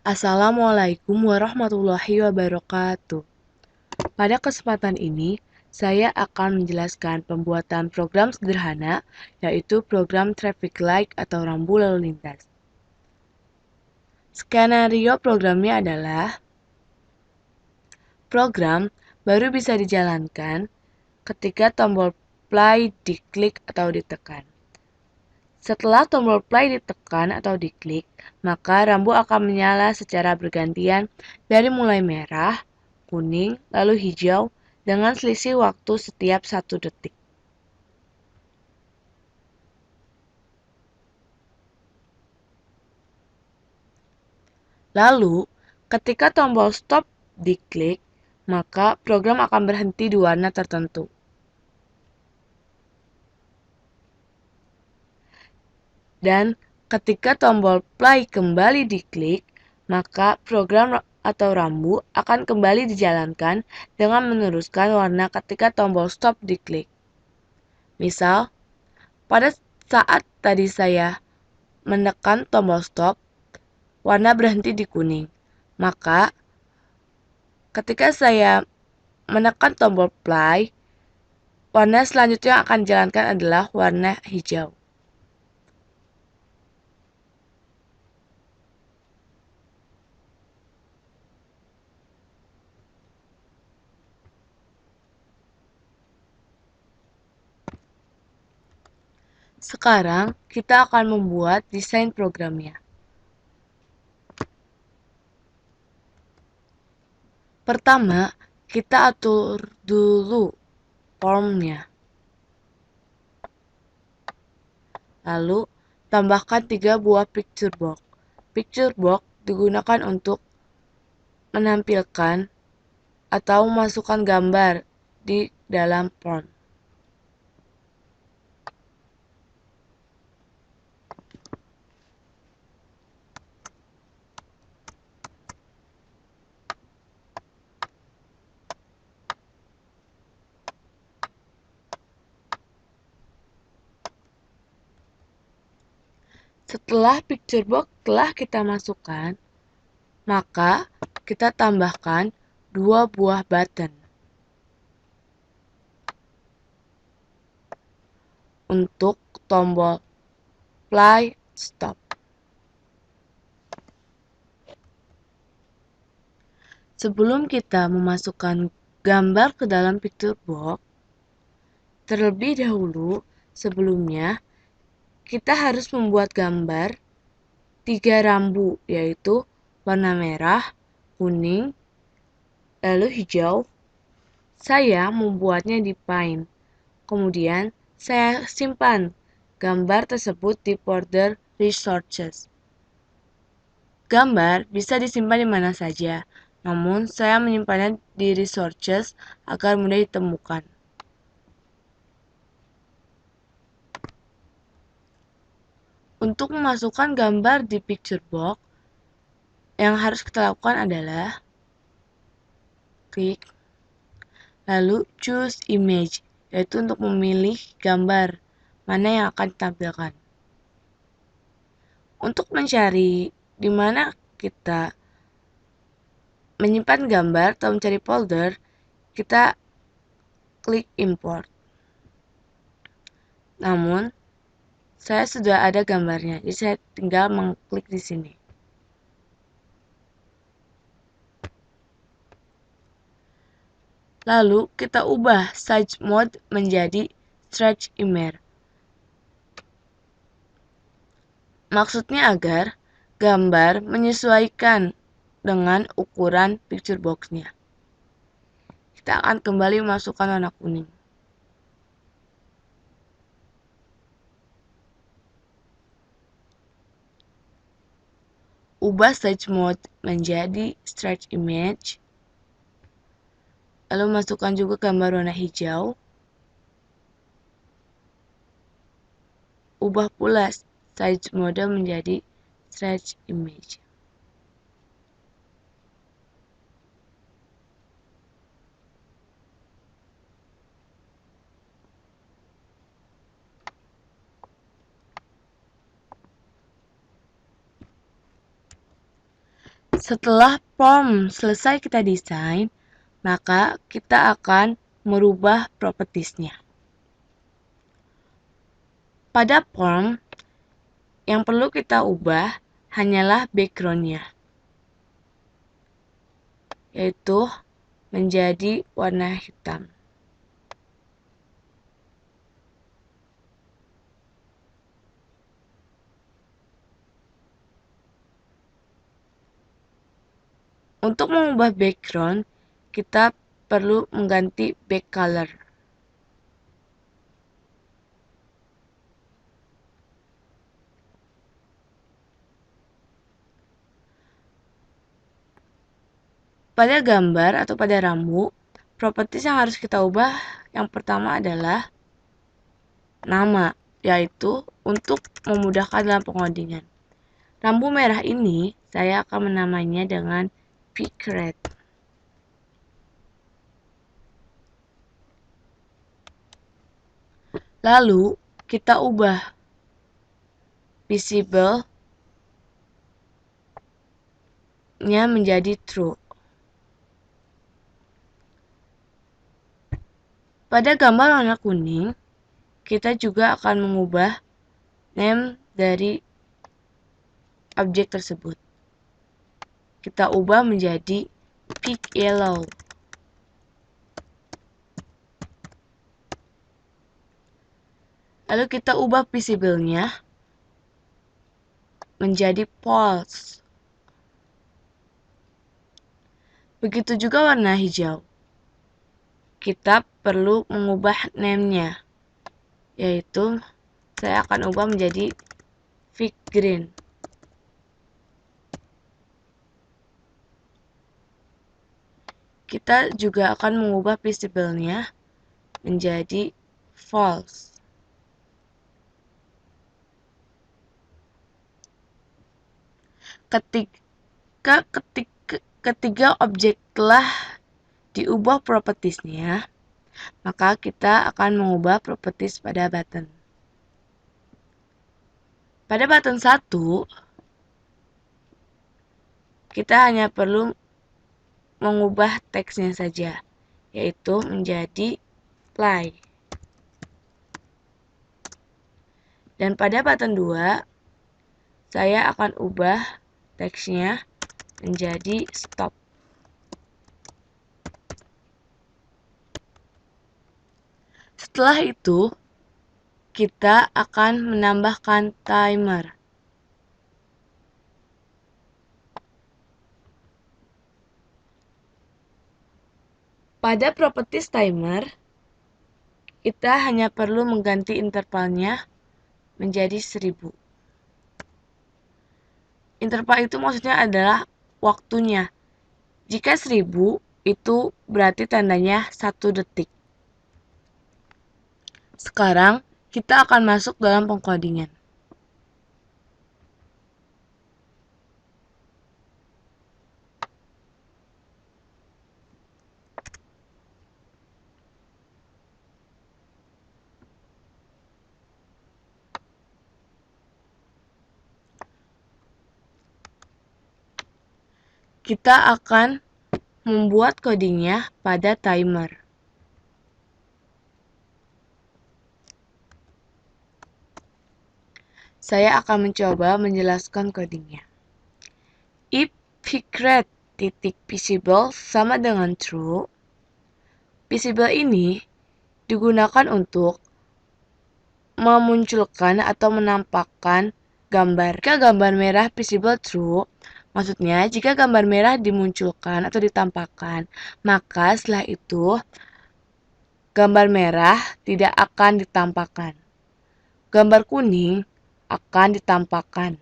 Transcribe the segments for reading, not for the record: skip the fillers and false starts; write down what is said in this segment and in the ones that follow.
Assalamualaikum warahmatullahi wabarakatuh. Pada kesempatan ini, saya akan menjelaskan pembuatan program sederhana, yaitu program traffic light atau rambu lalu lintas. Skenario programnya adalah program baru bisa dijalankan ketika tombol play diklik atau ditekan. Setelah tombol play ditekan atau diklik, maka rambu akan menyala secara bergantian dari mulai merah, kuning, lalu hijau dengan selisih waktu setiap 1 detik. Lalu, ketika tombol stop diklik, maka program akan berhenti di warna tertentu. Dan ketika tombol play kembali diklik, maka program atau rambu akan kembali dijalankan dengan meneruskan warna ketika tombol stop diklik. Misal, pada saat tadi saya menekan tombol stop, warna berhenti di kuning. Maka, ketika saya menekan tombol play, warna selanjutnya yang akan dijalankan adalah warna hijau. Sekarang, kita akan membuat desain programnya. Pertama, kita atur dulu formnya. Lalu, tambahkan 3 buah picture box. Picture box digunakan untuk menampilkan atau memasukkan gambar di dalam form. Setelah picture box telah kita masukkan, maka kita tambahkan 2 buah button untuk tombol play stop. Sebelum kita memasukkan gambar ke dalam picture box, terlebih dahulu sebelumnya kita harus membuat gambar 3 rambu, yaitu warna merah, kuning, lalu hijau. Saya membuatnya di Paint. Kemudian saya simpan gambar tersebut di folder Resources. Gambar bisa disimpan di mana saja, namun saya menyimpannya di Resources agar mudah ditemukan. Untuk memasukkan gambar di picture box, yang harus kita lakukan adalah klik, lalu choose image, yaitu untuk memilih gambar mana yang akan ditampilkan. Untuk mencari di mana kita menyimpan gambar atau mencari folder, kita klik import. Namun, saya sudah ada gambarnya, jadi saya tinggal mengklik di sini. Lalu, kita ubah size mode menjadi stretch image. Maksudnya agar gambar menyesuaikan dengan ukuran picture box-nya. Kita akan kembali memasukkan warna kuning. Ubah size mode menjadi stretch image. Lalu masukkan juga gambar warna hijau. Ubah pula size mode menjadi stretch image. Setelah form selesai kita desain, maka kita akan merubah propertiesnya. Pada form, yang perlu kita ubah hanyalah background-nya, yaitu menjadi warna hitam. Untuk mengubah background, kita perlu mengganti back color. Pada gambar atau pada rambu, properties yang harus kita ubah yang pertama adalah nama, yaitu untuk memudahkan dalam pengodingan. Rambu merah ini saya akan menamainya dengan pick red. Lalu kita ubah visible-nya menjadi true. Pada gambar warna kuning, kita juga akan mengubah name dari objek tersebut. Kita ubah menjadi pick yellow. Lalu kita ubah visible-nya menjadi false. Begitu juga warna hijau. Kita perlu mengubah name-nya, yaitu saya akan ubah menjadi pick green. Kita juga akan mengubah visible-nya menjadi false. Ketiga objek telah diubah propertiesnya, maka kita akan mengubah properties pada button. Pada button 1, kita hanya perlu mengubah teksnya saja, yaitu menjadi play. Dan pada button 2, saya akan ubah teksnya menjadi stop. Setelah itu, kita akan menambahkan timer. Pada properties timer, kita hanya perlu mengganti intervalnya menjadi 1000. Interval itu maksudnya adalah waktunya. Jika 1000, itu berarti tandanya 1 detik. Sekarang, kita akan masuk dalam pengkodingan. Kita akan membuat codingnya pada timer. Saya akan mencoba menjelaskan codingnya. If pickred titik visible sama dengan true, visible ini digunakan untuk memunculkan atau menampakkan gambar. Jika gambar merah visible true, maksudnya jika gambar merah dimunculkan atau ditampakkan, maka setelah itu gambar merah tidak akan ditampakkan. Gambar kuning akan ditampakkan.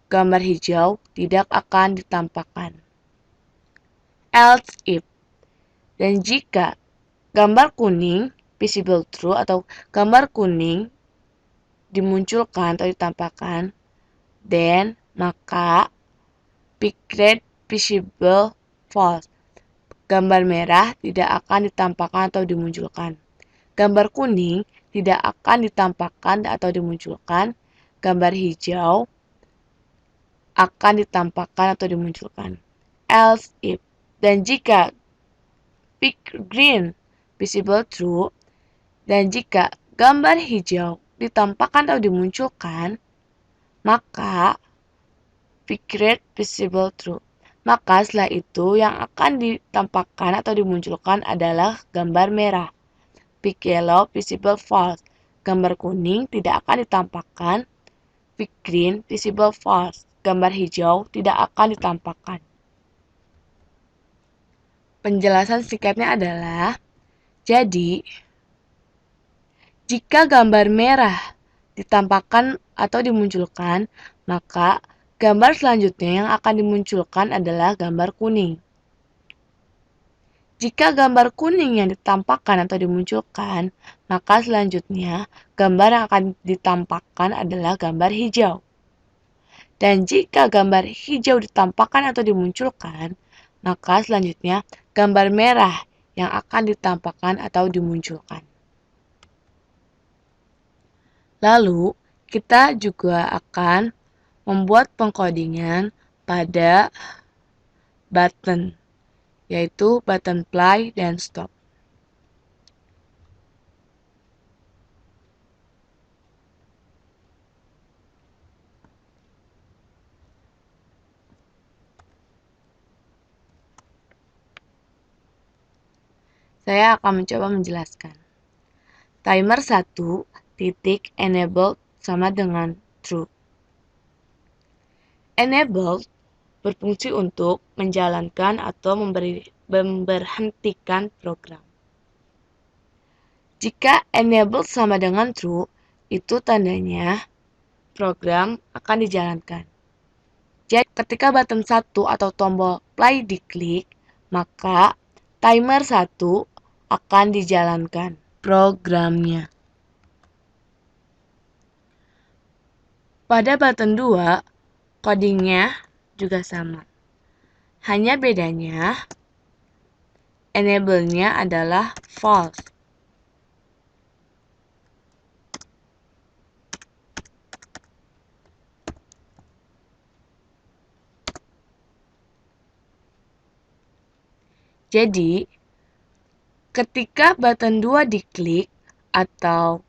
Gambar hijau tidak akan ditampakkan. Else if. Dan jika gambar kuning visible true atau gambar kuning dimunculkan atau ditampakkan, then maka pickred visible false. Gambar merah tidak akan ditampakkan atau dimunculkan. Gambar kuning tidak akan ditampakkan atau dimunculkan. Gambar hijau akan ditampakkan atau dimunculkan. Else if. Dan jika pick green visible true, dan jika gambar hijau ditampakkan atau dimunculkan, maka pick red visible true. Maka setelah itu yang akan ditampakkan atau dimunculkan adalah gambar merah. Pick yellow visible false. Gambar kuning tidak akan ditampakkan. Pick green visible false. Gambar hijau tidak akan ditampakkan. Penjelasan singkatnya adalah, jadi jika gambar merah ditampakkan atau dimunculkan, maka gambar selanjutnya yang akan dimunculkan adalah gambar kuning. Jika gambar kuning yang ditampakkan atau dimunculkan, maka selanjutnya gambar yang akan ditampakkan adalah gambar hijau. Dan jika gambar hijau ditampakkan atau dimunculkan, maka selanjutnya gambar merah yang akan ditampakkan atau dimunculkan. Lalu, kita juga akan membuat pengkodingan pada button, yaitu button play dan stop. Saya akan mencoba menjelaskan. Timer 1 titik enabled sama dengan true. Enabled berfungsi untuk menjalankan atau memberhentikan program. Jika enabled sama dengan true, itu tandanya program akan dijalankan. Jadi ketika button 1 atau tombol play diklik, maka timer 1 akan dijalankan programnya. Pada button 2, codingnya juga sama. Hanya bedanya, enable-nya adalah false. Jadi, ketika button 2 diklik atau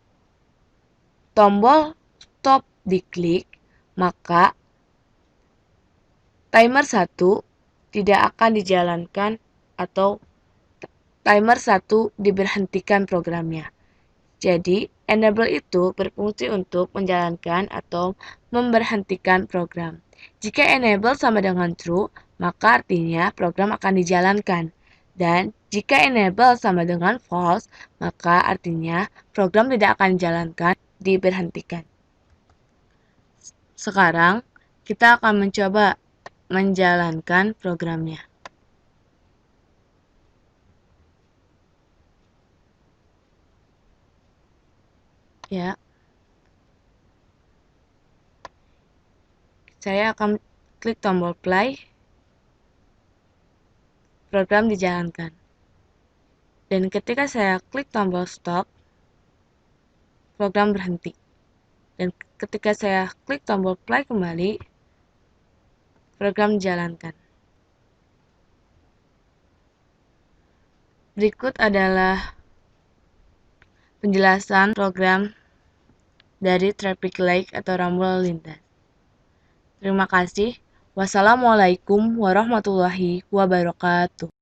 tombol stop diklik, maka timer 1 tidak akan dijalankan atau timer 1 diberhentikan programnya. Jadi, enable itu berfungsi untuk menjalankan atau memberhentikan program. Jika enable sama dengan true, maka artinya program akan dijalankan. Dan jika enable sama dengan false, maka artinya program tidak akan dijalankan, diberhentikan. Sekarang, kita akan mencoba menjalankan programnya. Ya. Saya akan klik tombol play. Program dijalankan. Dan ketika saya klik tombol stop, program berhenti. Dan ketika saya klik tombol play kembali, program dijalankan. Berikut adalah penjelasan program dari traffic light atau rambu lalu lintas. Terima kasih. Wassalamualaikum warahmatullahi wabarakatuh.